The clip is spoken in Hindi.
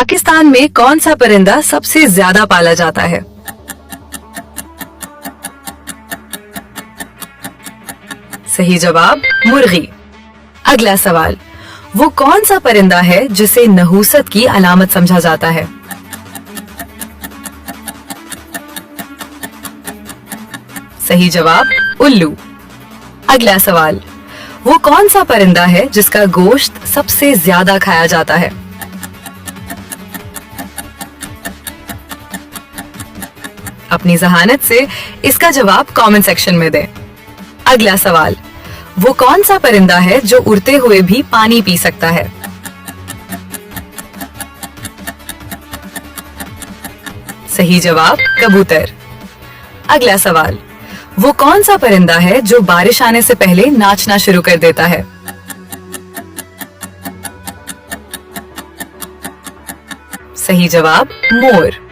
पाकिस्तान में कौन सा परिंदा सबसे ज्यादा पाला जाता है? सही जवाब मुर्गी। अगला सवाल, वो कौन सा परिंदा है जिसे नहूसत की अलामत समझा जाता है? सही जवाब उल्लू। अगला सवाल, वो कौन सा परिंदा है जिसका गोश्त सबसे ज्यादा खाया जाता है? अपनी जहानत से इसका जवाब कमेंट सेक्शन में दें। अगला सवाल, वो कौन सा परिंदा है जो उड़ते हुए भी पानी पी सकता है? सही जवाब कबूतर। अगला सवाल, वो कौन सा परिंदा है जो बारिश आने से पहले नाचना शुरू कर देता है? सही जवाब मोर।